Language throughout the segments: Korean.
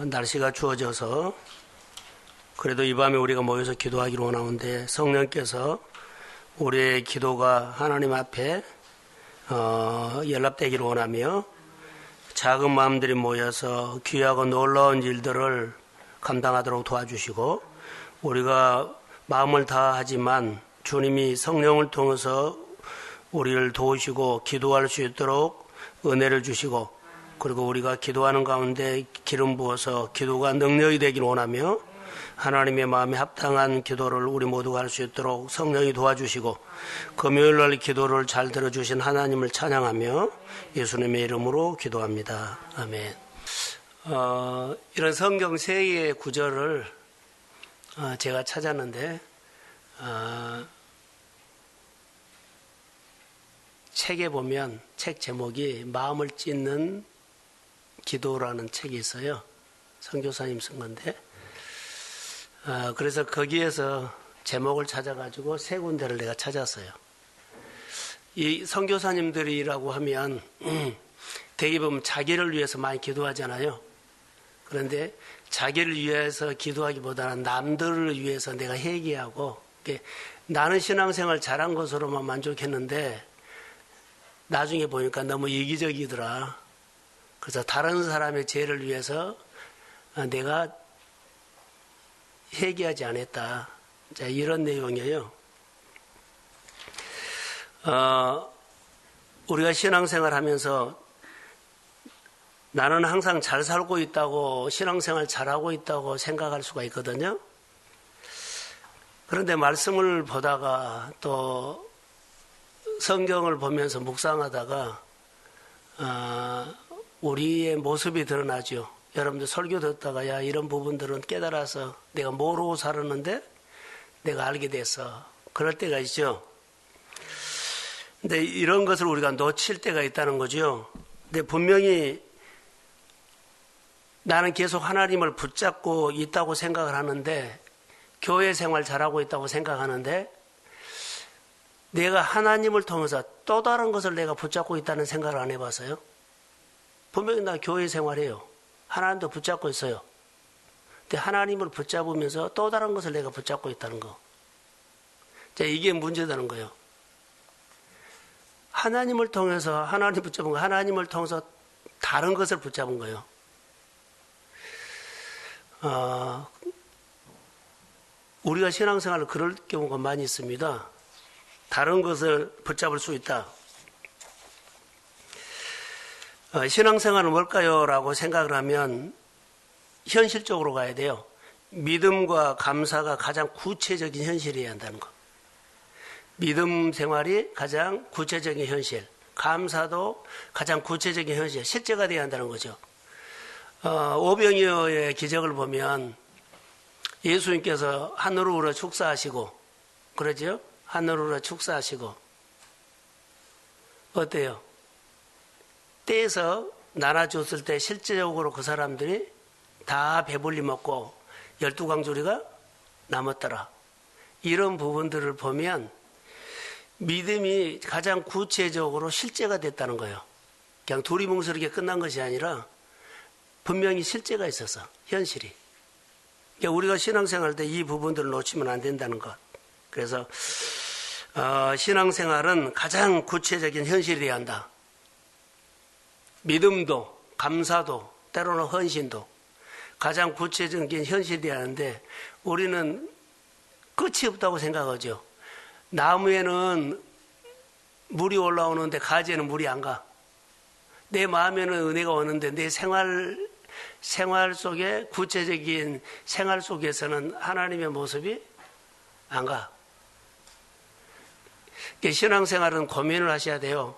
날씨가 추워져서 그래도 이 밤에 우리가 모여서 기도하기로 원하는데 성령께서 우리의 기도가 하나님 앞에 연락되기를 원하며 작은 마음들이 모여서 귀하고 놀라운 일들을 감당하도록 도와주시고 우리가 마음을 다하지만 주님이 성령을 통해서 우리를 도우시고 기도할 수 있도록 은혜를 주시고 그리고 우리가 기도하는 가운데 기름 부어서 기도가 능력이 되기를 원하며 하나님의 마음에 합당한 기도를 우리 모두가 할 수 있도록 성령이 도와주시고 금요일날 기도를 잘 들어주신 하나님을 찬양하며 예수님의 이름으로 기도합니다. 아멘. 이런 성경 세 개의 구절을 제가 찾았는데 책에 보면 책 제목이 마음을 찢는 기도라는 책이 있어요. 선교사님 쓴 건데 그래서 거기에서 제목을 찾아가지고 세 군데를 내가 찾았어요. 이 선교사님들이라고 하면 대개 보면 자기를 위해서 많이 기도하잖아요. 그런데 자기를 위해서 기도하기보다는 남들을 위해서 내가 회개하고 나는 신앙생활 잘한 것으로만 만족했는데 나중에 보니까 너무 이기적이더라. 그래서 다른 사람의 죄를 위해서 내가 회개하지 않았다. 자, 이런 내용이에요. 우리가 신앙생활 하면서 나는 항상 잘 살고 있다고 신앙생활 잘하고 있다고 생각할 수가 있거든요. 그런데 말씀을 보다가 또 성경을 보면서 묵상하다가 우리의 모습이 드러나죠. 여러분들 설교 듣다가 야 이런 부분들은 깨달아서 내가 모르고 살았는데 내가 알게 됐어. 그럴 때가 있죠. 근데 이런 것을 우리가 놓칠 때가 있다는 거죠. 근데 분명히 나는 계속 하나님을 붙잡고 있다고 생각을 하는데 교회 생활 잘하고 있다고 생각하는데 내가 하나님을 통해서 또 다른 것을 내가 붙잡고 있다는 생각을 안 해봤어요? 분명히 나 교회 생활해요. 하나님도 붙잡고 있어요. 근데 하나님을 붙잡으면서 또 다른 것을 내가 붙잡고 있다는 거. 자, 이게 문제되는 거예요. 하나님을 통해서 하나님 붙잡은 거, 하나님을 통해서 다른 것을 붙잡은 거예요. 우리가 신앙생활을 그럴 경우가 많이 있습니다. 다른 것을 붙잡을 수 있다. 신앙생활은 뭘까요? 라고 생각을 하면 현실적으로 가야 돼요. 믿음과 감사가 가장 구체적인 현실이어야 한다는 거. 믿음 생활이 가장 구체적인 현실, 감사도 가장 구체적인 현실, 실제가 되어야 한다는 거죠. 오병이어의 기적을 보면 예수님께서 하늘을 우러 축사하시고 그러죠? 하늘을 우러 축사하시고 어때요? 떼서 나눠줬을 때 실제적으로 그 사람들이 다 배불리 먹고 12강조리가 남았더라. 이런 부분들을 보면 믿음이 가장 구체적으로 실제가 됐다는 거예요. 그냥 두리뭉술하게 끝난 것이 아니라 분명히 실제가 있어서 현실이. 그러니까 우리가 신앙생활 때 이 부분들을 놓치면 안 된다는 것. 그래서 신앙생활은 가장 구체적인 현실이어야 한다. 믿음도 감사도 때로는 헌신도 가장 구체적인 현실이어야 하는데 우리는 끝이 없다고 생각하죠. 나무에는 물이 올라오는데 가지에는 물이 안 가. 내 마음에는 은혜가 오는데 내 생활 속에 구체적인 생활 속에서는 하나님의 모습이 안 가. 신앙생활은 고민을 하셔야 돼요.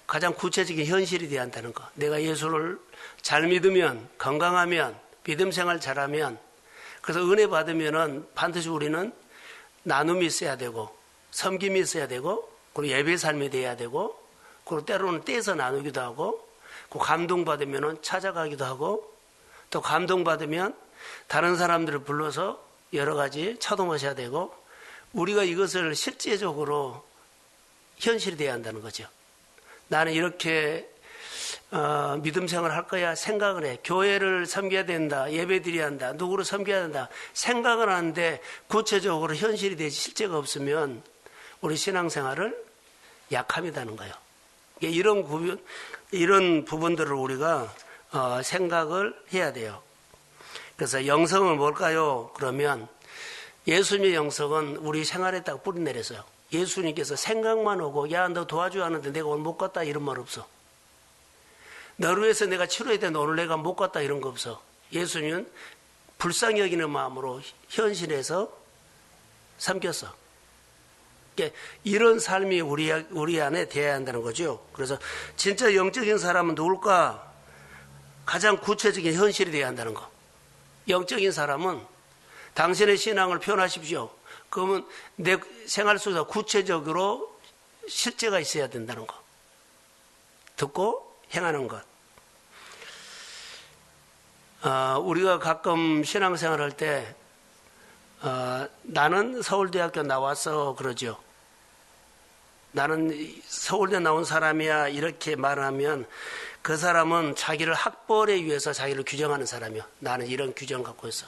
가장 구체적인 현실이 되어야 한다는 거. 내가 예수를 잘 믿으면, 건강하면, 믿음 생활 잘하면, 그래서 은혜 받으면은 반드시 우리는 나눔이 있어야 되고, 섬김이 있어야 되고, 그리고 예배 삶이 돼야 되고, 그리고 때로는 떼서 나누기도 하고, 그 감동받으면은 찾아가기도 하고, 또 감동받으면 다른 사람들을 불러서 여러 가지 차동하셔야 되고, 우리가 이것을 실제적으로 현실이 돼야 한다는 거죠. 나는 이렇게 믿음 생활을 할 거야 생각을 해. 교회를 섬겨야 된다. 예배 드려야 한다. 누구를 섬겨야 된다. 생각을 하는데 구체적으로 현실이 되지 실제가 없으면 우리 신앙생활을 약함이라는 거예요. 이런 부분들을 우리가 생각을 해야 돼요. 그래서 영성은 뭘까요? 그러면 예수님의 영성은 우리 생활에다가 뿌리내렸어요. 예수님께서 생각만 오고 야 너 도와줘야 하는데 내가 오늘 못 갔다 이런 말 없어. 너를 위해서 내가 치료해야 되는데 오늘 내가 못 갔다 이런 거 없어. 예수님은 불쌍히 여기는 마음으로 현실에서 섬겼어. 그러니까 이런 삶이 우리 안에 되어야 한다는 거죠. 그래서 진짜 영적인 사람은 누굴까? 가장 구체적인 현실이 되어야 한다는 거. 영적인 사람은 당신의 신앙을 표현하십시오. 그러면 내 생활 속에서 구체적으로 실제가 있어야 된다는 거. 듣고 행하는 것. 우리가 가끔 신앙생활 할 때 나는 서울대학교 나와서 그러죠. 나는 서울대 나온 사람이야 이렇게 말하면 그 사람은 자기를 학벌에 의해서 자기를 규정하는 사람이야. 나는 이런 규정 갖고 있어.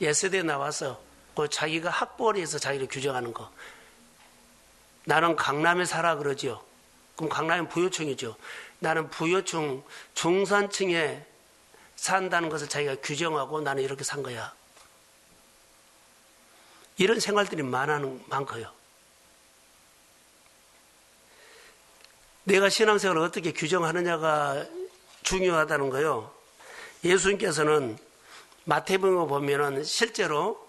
예스대 나와서 그 자기가 학벌에 의해서 자기를 규정하는 거. 나는 강남에 살아 그러죠. 그럼 강남은 부유층이죠. 나는 부유층 중산층에 산다는 것을 자기가 규정하고 나는 이렇게 산 거야. 이런 생활들이 많고요. 내가 신앙생활을 어떻게 규정하느냐가 중요하다는 거요. 예수님께서는 마태복음 보면은 실제로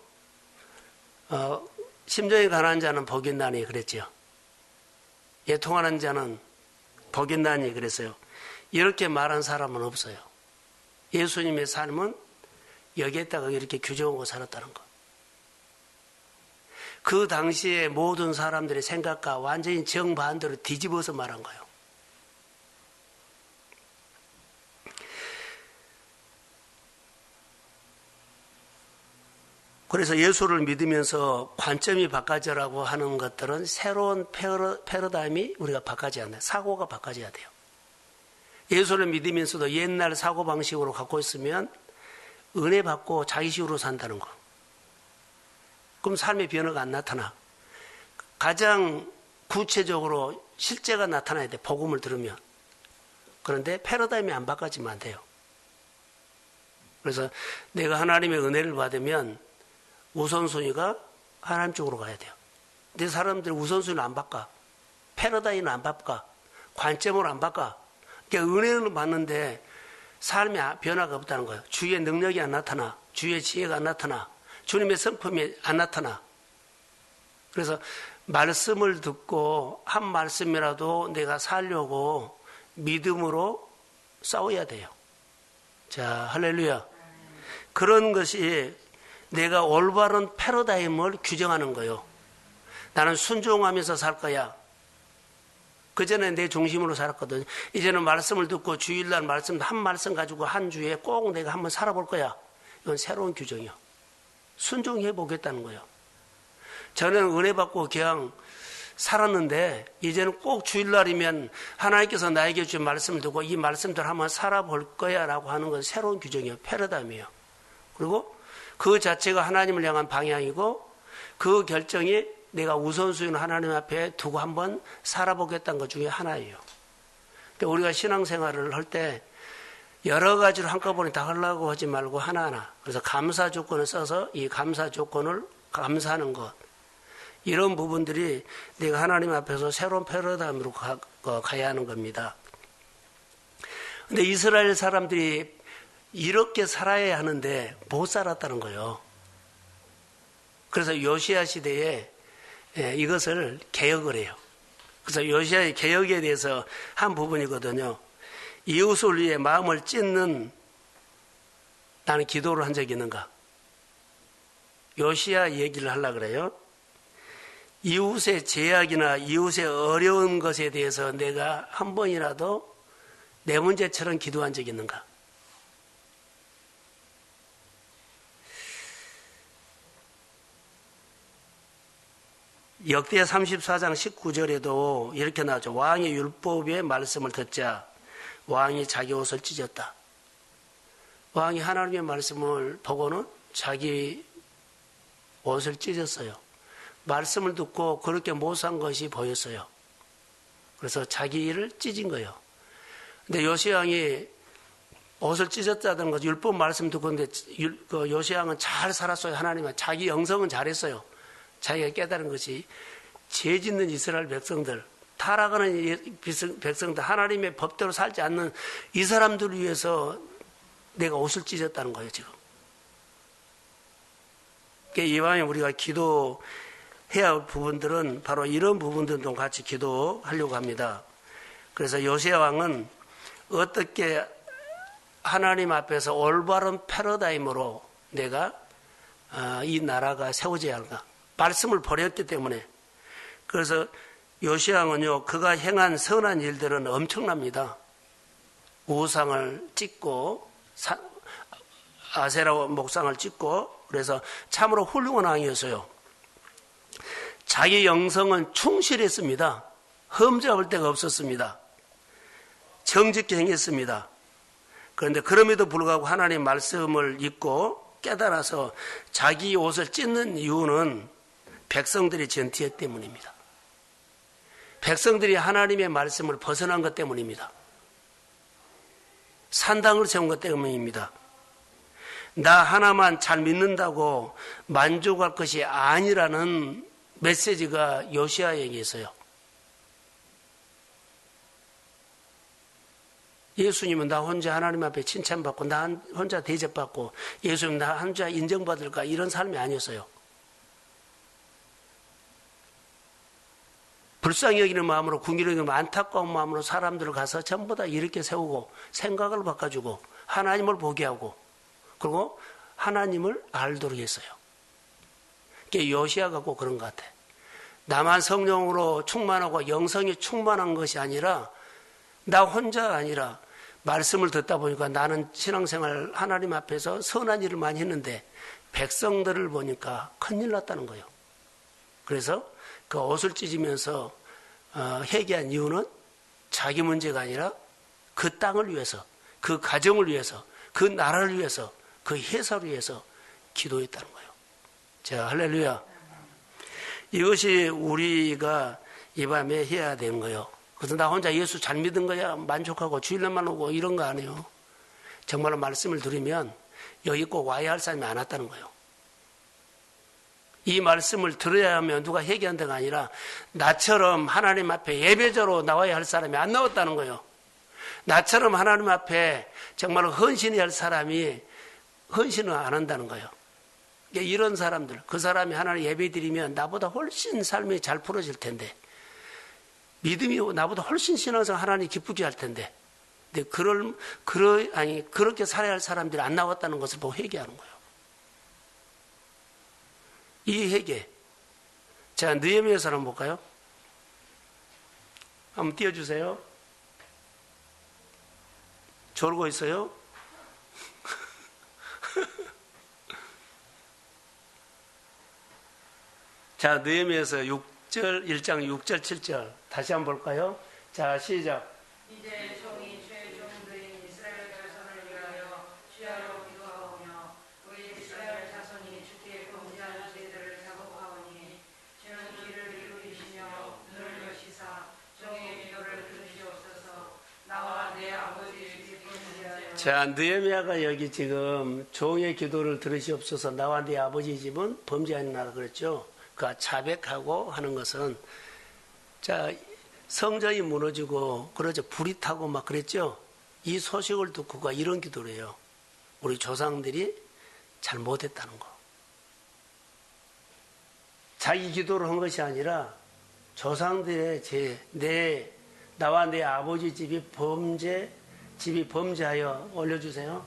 심정이 가난한 자는 복이 있나니 그랬죠. 애통하는 자는 복이 있나니 그랬어요. 이렇게 말한 사람은 없어요. 예수님의 삶은 여기에다가 이렇게 규정하고 살았다는 거. 그 당시에 모든 사람들의 생각과 완전히 정반대로 뒤집어서 말한 거예요. 그래서 예수를 믿으면서 관점이 바꿔져라고 하는 것들은 새로운 패러다임이 우리가 바꿔져야 한다. 사고가 바꿔져야 돼요. 예수를 믿으면서도 옛날 사고방식으로 갖고 있으면 은혜 받고 자기식으로 산다는 거. 그럼 삶의 변화가 안 나타나. 가장 구체적으로 실제가 나타나야 돼. 복음을 들으면. 그런데 패러다임이 안 바꿔지면 안 돼요. 그래서 내가 하나님의 은혜를 받으면 우선순위가 하나님 쪽으로 가야 돼요. 근데 사람들이 우선순위를 안 바꿔. 패러다임을 안 바꿔. 관점을 안 바꿔. 그러니까 은혜를 받는데 삶의 변화가 없다는 거예요. 주의 능력이 안 나타나. 주의 지혜가 안 나타나. 주님의 성품이 안 나타나. 그래서 말씀을 듣고 한 말씀이라도 내가 살려고 믿음으로 싸워야 돼요. 자, 할렐루야. 그런 것이 내가 올바른 패러다임을 규정하는 거예요. 나는 순종하면서 살 거야. 그전에 내 중심으로 살았거든. 이제는 말씀을 듣고 주일날 말씀 한 말씀 가지고 한 주에 꼭 내가 한번 살아볼 거야. 이건 새로운 규정이요. 순종해 보겠다는 거예요. 저는 은혜 받고 그냥 살았는데 이제는 꼭 주일날이면 하나님께서 나에게 주신 말씀을 듣고 이 말씀들 한번 살아볼 거야 라고 하는 건 새로운 규정이에요. 패러다임이에요. 그리고 그 자체가 하나님을 향한 방향이고 그 결정이 내가 우선순위를 하나님 앞에 두고 한번 살아보겠다는 것 중에 하나예요. 그러니까 우리가 신앙생활을 할 때 여러 가지로 한꺼번에 다 하려고 하지 말고 하나하나. 그래서 감사 조건을 써서 이 감사 조건을 감사하는 것. 이런 부분들이 내가 하나님 앞에서 새로운 패러다임으로 가야 하는 겁니다. 근데 이스라엘 사람들이 이렇게 살아야 하는데 못 살았다는 거예요. 그래서 요시야 시대에 이것을 개혁을 해요. 그래서 요시야의 개혁에 대해서 한 부분이거든요. 이웃을 위해 마음을 찢는 나는 기도를 한 적이 있는가? 요시야 얘기를 하려고 그래요. 이웃의 제약이나 이웃의 어려운 것에 대해서 내가 한 번이라도 내 문제처럼 기도한 적이 있는가? 역대 34장 19절에도 이렇게 나오죠. 왕이 율법의 말씀을 듣자 왕이 자기 옷을 찢었다. 왕이 하나님의 말씀을 보고는 자기 옷을 찢었어요. 말씀을 듣고 그렇게 못 산 것이 보였어요. 그래서 자기를 찢은 거예요. 근데 요시야 왕이 옷을 찢었다는 것, 율법 말씀 듣고, 근데 요시야 왕은 잘 살았어요. 하나님은 자기 영성은 잘했어요. 자기가 깨달은 것이 죄 짓는 이스라엘 백성들, 타락하는 백성들, 하나님의 법대로 살지 않는 이 사람들을 위해서 내가 옷을 찢었다는 거예요, 지금. 이왕에 우리가 기도해야 할 부분들은 바로 이런 부분들도 같이 기도하려고 합니다. 그래서 요시야 왕은 어떻게 하나님 앞에서 올바른 패러다임으로 내가 이 나라가 세워져야 할까? 말씀을 버렸기 때문에. 그래서 요시야 왕은요, 그가 행한 선한 일들은 엄청납니다. 우상을 찢고 아세라 목상을 찢고, 그래서 참으로 훌륭한 왕이었어요. 자기 영성은 충실했습니다. 흠잡을 데가 없었습니다. 정직히 행했습니다. 그런데 그럼에도 불구하고 하나님 말씀을 잊고 깨달아서 자기 옷을 찢는 이유는 백성들이 전티했기 때문입니다. 백성들이 하나님의 말씀을 벗어난 것 때문입니다. 산당을 세운 것 때문입니다. 나 하나만 잘 믿는다고 만족할 것이 아니라는 메시지가 요시야에게 있어요. 예수님은 나 혼자 하나님 앞에 칭찬받고 나 혼자 대접받고 예수님 나 혼자 인정받을까, 이런 삶이 아니었어요. 불쌍히 여기는 마음으로, 궁일히 여기는 안타까운 마음으로 사람들을 가서 전부 다 이렇게 세우고 생각을 바꿔주고 하나님을 보게 하고, 그리고 하나님을 알도록 했어요. 그게 요시야가 꼭 그런 것 같아. 나만 성령으로 충만하고 영성이 충만한 것이 아니라, 나 혼자가 아니라 말씀을 듣다 보니까 나는 신앙생활 하나님 앞에서 선한 일을 많이 했는데 백성들을 보니까 큰일 났다는 거예요. 그래서 그 옷을 찢으면서 회개한 이유는 자기 문제가 아니라 그 땅을 위해서, 그 가정을 위해서, 그 나라를 위해서, 그 회사를 위해서 기도했다는 거예요. 자, 할렐루야. 이것이 우리가 이 밤에 해야 되는 거예요. 그래서 나 혼자 예수 잘 믿은 거야 만족하고 주일날만 오고 이런 거 아니에요. 정말로 말씀을 들으면 여기 꼭 와야 할 사람이 안 왔다는 거예요. 이 말씀을 들어야 하면 누가 회개한다가 아니라 나처럼 하나님 앞에 예배자로 나와야 할 사람이 안 나왔다는 거예요. 나처럼 하나님 앞에 정말로 헌신해야 할 사람이 헌신을 안 한다는 거예요. 이런 사람들, 그 사람이 하나님 예배 드리면 나보다 훨씬 삶이 잘 풀어질 텐데, 믿음이 나보다 훨씬 신앙상 하나님 기쁘게 할 텐데, 근데 그렇게 살아야 할 사람들이 안 나왔다는 것을 보고 회개하는 거예요. 이 회개. 자, 느헤미야서 한번 볼까요? 한번 띄워주세요. 졸고 있어요? 자, 느헤미야서 1장 6절 7절 다시 한번 볼까요? 자, 시작. 이제 종이 최종들인 이스라엘 자손을 위하여 주야로 기도하오며 우리 이스라엘 자손이 주께 범죄한 죄들을 자복하오니 주는 길을 이루시며 눈을 여시사 종의 기도를 들으시옵소서. 나와 내 아버지의 집을 위하여. 자, 느헤미야가 여기 지금 종의 기도를 들으시옵소서, 나와 내 아버지 집은 범죄하는 나라 그랬죠. 그 자백하고 하는 것은, 자, 성전이 무너지고 그러죠, 불이 타고 막 그랬죠. 이 소식을 듣고가 이런 기도를 해요. 우리 조상들이 잘 못했다는 거. 자기 기도를 한 것이 아니라 조상들의 나와 내 아버지 집이 범죄하여 올려주세요.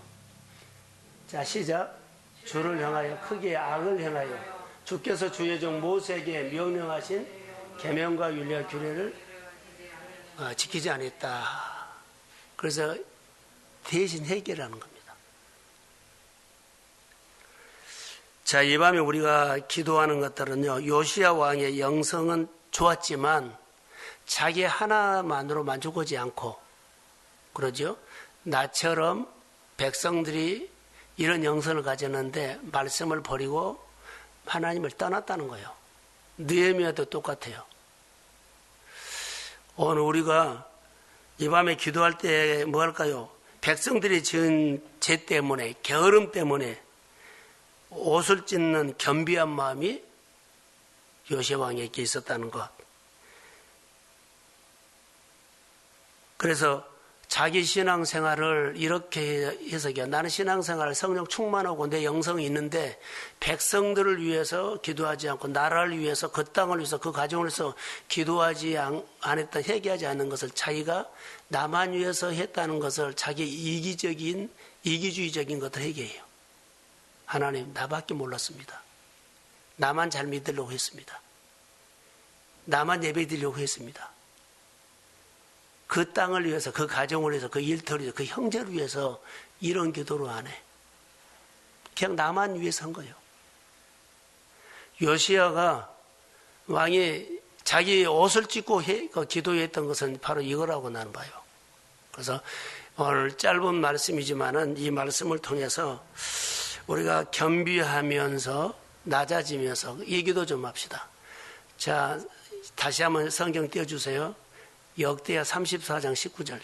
자, 시작. 주를 향하여 크게 악을 행하여 주께서 주의 종 모세에게 명령하신 계명과 윤리와 규례를 지키지 않았다. 그래서 대신 회개라는 겁니다. 자, 이 밤에 우리가 기도하는 것들은요, 요시야 왕의 영성은 좋았지만 자기 하나만으로 만족하지 않고, 그러죠? 나처럼 백성들이 이런 영성을 가졌는데 말씀을 버리고 하나님을 떠났다는 거예요. 느헤미야도 똑같아요. 오늘 우리가 이 밤에 기도할 때 뭐 할까요? 백성들이 지은 죄 때문에, 게으름 때문에 옷을 찢는 겸비한 마음이 요시야 왕에게 있었다는 것. 그래서 자기 신앙생활을 이렇게 해석해요. 나는 신앙생활 성령 충만하고 내 영성이 있는데 백성들을 위해서 기도하지 않고 나라를 위해서 그 땅을 위해서 그 가정을 위해서 기도하지 않았던, 회개하지 않는 것을 자기가 나만 위해서 했다는 것을 자기 이기주의적인 것을 회개해요. 하나님, 나밖에 몰랐습니다. 나만 잘 믿으려고 했습니다. 나만 예배드리려고 했습니다. 그 땅을 위해서, 그 가정을 위해서, 그 일터를 위해서, 그 형제를 위해서 이런 기도를 안 해. 그냥 나만 위해서 한 거예요. 요시야가 왕이 자기 옷을 찢고 기도했던 것은 바로 이거라고 나는 봐요. 그래서 오늘 짧은 말씀이지만은 이 말씀을 통해서 우리가 겸비하면서 낮아지면서 이 기도 좀 합시다. 자, 다시 한번 성경 띄워주세요. 역대하 34장 19절요.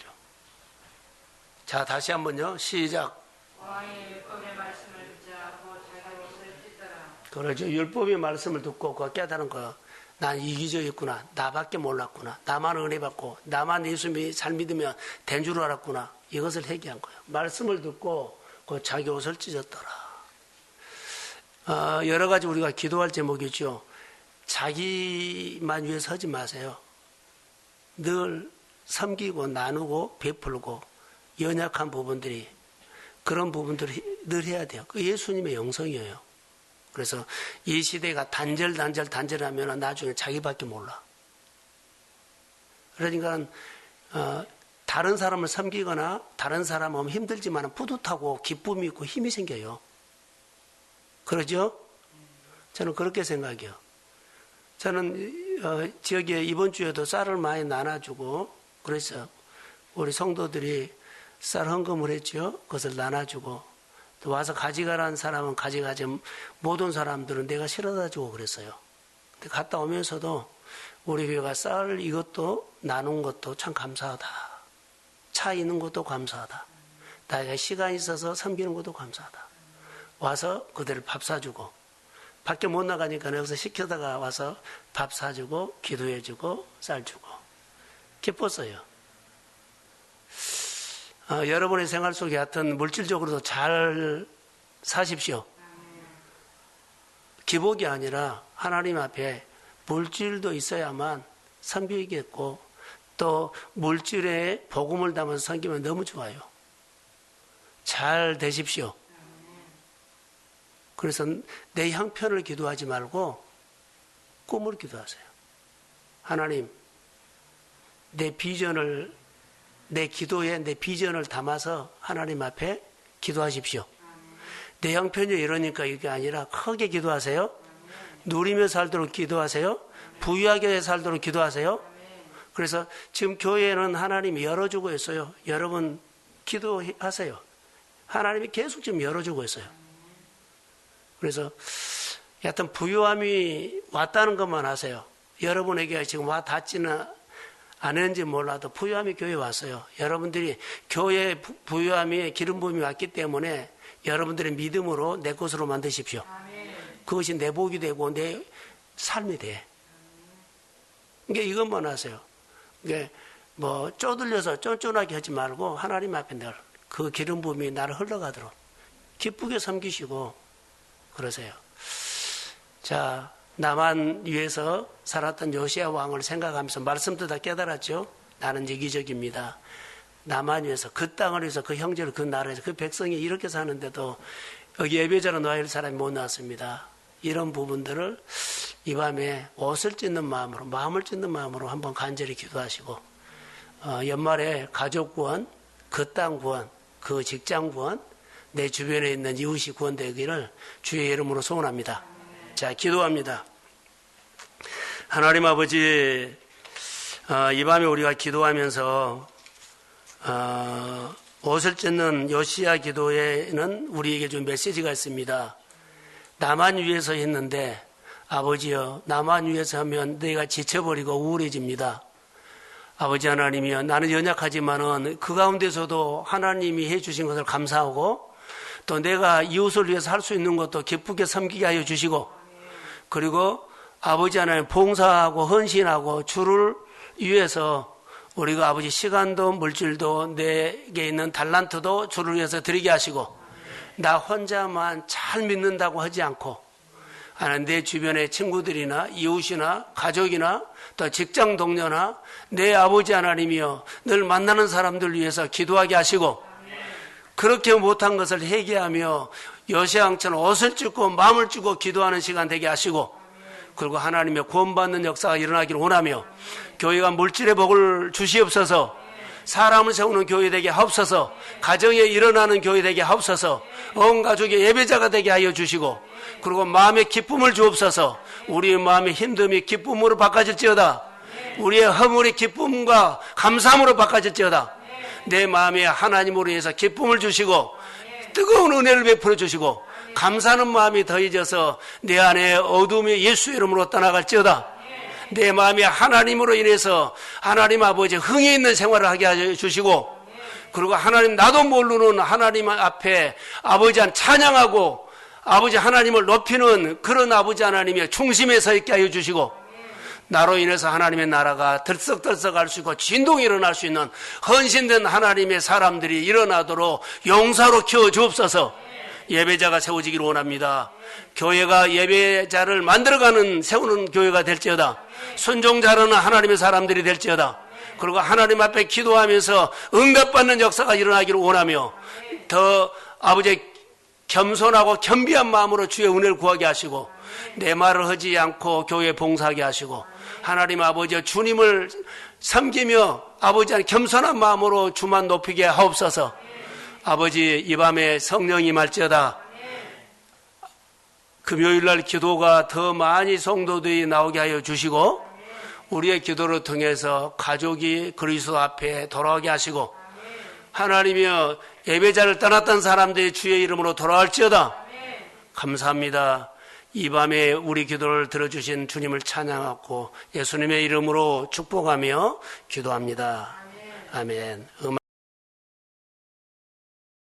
자, 다시 한번요. 시작. 왕이 율법의 말씀을 듣자 곧 자기 옷을 찢더라. 그러죠. 율법의 말씀을 듣고 그 깨달은 거. 난 이기적이었구나. 나밖에 몰랐구나. 나만 은혜 받고 나만 예수 잘 믿으면 된 줄 알았구나. 이것을 회개한 거예요. 말씀을 듣고 그 자기 옷을 찢었더라. 여러 가지 우리가 기도할 제목이죠. 자기만 위해서 하지 마세요. 늘 섬기고 나누고 베풀고 연약한 부분들이, 그런 부분들을 늘 해야 돼요. 그 예수님의 영성이에요. 그래서 이 시대가 단절하면 나중에 자기밖에 몰라. 그러니까 다른 사람을 섬기거나 다른 사람 하면 힘들지만 뿌듯하고 기쁨이 있고 힘이 생겨요. 그러죠? 저는 그렇게 생각해요. 저는 지역에 이번 주에도 쌀을 많이 나눠주고 그래서 우리 성도들이 쌀 헌금을 했죠. 그것을 나눠주고 또 와서 가져가라는 사람은 가져가지, 모든 사람들은 내가 실어다 주고 그랬어요. 근데 갔다 오면서도 우리 교회가 쌀 이것도 나눈 것도 참 감사하다. 차 있는 것도 감사하다. 나에게 시간이 있어서 섬기는 것도 감사하다. 와서 그들을 밥 사주고, 밖에 못 나가니까 여기서 시켜다가 와서 밥 사주고 기도해주고 쌀 주고 기뻤어요. 여러분의 생활 속에 하여튼 물질적으로도 잘 사십시오. 기복이 아니라 하나님 앞에 물질도 있어야만 섬기겠고 또 물질에 복음을 담아서 섬기면 너무 좋아요. 잘 되십시오. 그래서 내 형편을 기도하지 말고 꿈을 기도하세요. 하나님, 내 기도에 내 비전을 담아서 하나님 앞에 기도하십시오. 내 형편이 이러니까 이게 아니라 크게 기도하세요. 누리며 살도록 기도하세요. 부유하게 살도록 기도하세요. 그래서 지금 교회는 하나님이 열어주고 있어요. 여러분 기도하세요. 하나님이 계속 지금 열어주고 있어요. 그래서 여하튼 부유함이 왔다는 것만 아세요. 여러분에게 지금 와 닿지는 않은지 몰라도 부유함이 교회에 왔어요. 여러분들이 교회에 부유함이 기름 부음이 왔기 때문에 여러분들의 믿음으로 내 것으로 만드십시오. 그것이 내 복이 되고 내 삶이 돼. 그러니까 이것만 하세요. 그러니까 뭐 쪼들려서 쫀쫀하게 하지 말고 하나님 앞에 늘 그 기름 부음이 나를 흘러가도록 기쁘게 섬기시고 그러세요. 자, 나만 위해서 살았던 요시야 왕을 생각하면서 말씀도 다 깨달았죠. 나는 이기적입니다. 나만 위해서 그 땅을 위해서 그 형제를 그 나라에서 그 백성이 이렇게 사는데도 여기 예배자로 놓아야 사람이 못 나왔습니다. 이런 부분들을 이 밤에 옷을 찢는 마음으로, 마음을 찢는 마음으로 한번 간절히 기도하시고 연말에 가족 구원, 그 땅 구원, 그 직장 구원, 내 주변에 있는 이웃이 구원되기를 주의 이름으로 소원합니다. 자, 기도합니다. 하나님 아버지, 이 밤에 우리가 기도하면서 옷을 찢는 요시야 기도에는 우리에게 준 메시지가 있습니다. 나만 위해서 했는데 아버지여, 나만 위해서 하면 내가 지쳐버리고 우울해집니다. 아버지 하나님이여, 나는 연약하지만은 그 가운데서도 하나님이 해주신 것을 감사하고 또 내가 이웃을 위해서 할 수 있는 것도 기쁘게 섬기게 하여 주시고, 그리고 아버지 하나님 봉사하고 헌신하고 주를 위해서 우리가 아버지 시간도 물질도 내게 있는 달란트도 주를 위해서 드리게 하시고, 나 혼자만 잘 믿는다고 하지 않고 하나님 내 주변의 친구들이나 이웃이나 가족이나 또 직장 동료나 내 아버지 하나님이여 늘 만나는 사람들 위해서 기도하게 하시고, 그렇게 못한 것을 회개하며 요시야처럼 옷을 찢고 마음을 찢고 기도하는 시간 되게 하시고, 그리고 하나님의 구원받는 역사가 일어나기를 원하며 교회가 물질의 복을 주시옵소서, 사람을 세우는 교회 되게 하옵소서, 가정에 일어나는 교회 되게 하옵소서, 온 가족의 예배자가 되게 하여 주시고, 그리고 마음의 기쁨을 주옵소서. 우리의 마음의 힘듦이 기쁨으로 바꿔질지어다. 우리의 허물이 기쁨과 감사함으로 바꿔질지어다. 내 마음에 하나님으로 인해서 기쁨을 주시고 뜨거운 은혜를 베풀어 주시고 감사하는 마음이 더해져서 내 안에 어둠이 예수 이름으로 떠나갈지어다. 내 마음에 하나님으로 인해서 하나님 아버지 흥이 있는 생활을 하게 해주시고, 그리고 하나님 나도 모르는 하나님 앞에 아버지 한 찬양하고 아버지 하나님을 높이는 그런 아버지 하나님의 중심에 서 있게 하여 주시고, 나로 인해서 하나님의 나라가 들썩들썩할 수 있고 진동이 일어날 수 있는 헌신된 하나님의 사람들이 일어나도록 용사로 키워 주옵소서. 예배자가 세워지기를 원합니다. 교회가 예배자를 만들어가는 세우는 교회가 될지어다. 순종자로는 하나님의 사람들이 될지어다. 그리고 하나님 앞에 기도하면서 응답받는 역사가 일어나기를 원하며 더 아버지의 겸손하고 겸비한 마음으로 주의 은혜를 구하게 하시고 내 말을 하지 않고 교회에 봉사하게 하시고, 하나님 아버지 주님을 섬기며 아버지 안에 겸손한 마음으로 주만 높이게 하옵소서. 아버지 이 밤에 성령이 임할지어다. 금요일날 기도가 더 많이 성도들이 나오게 하여 주시고, 우리의 기도를 통해서 가족이 그리스도 앞에 돌아오게 하시고, 하나님이여 예배자를 떠났던 사람들이 주의 이름으로 돌아올지어다. 감사합니다. 이 밤에 우리 기도를 들어주신 주님을 찬양하고 예수님의 이름으로 축복하며 기도합니다. 아멘.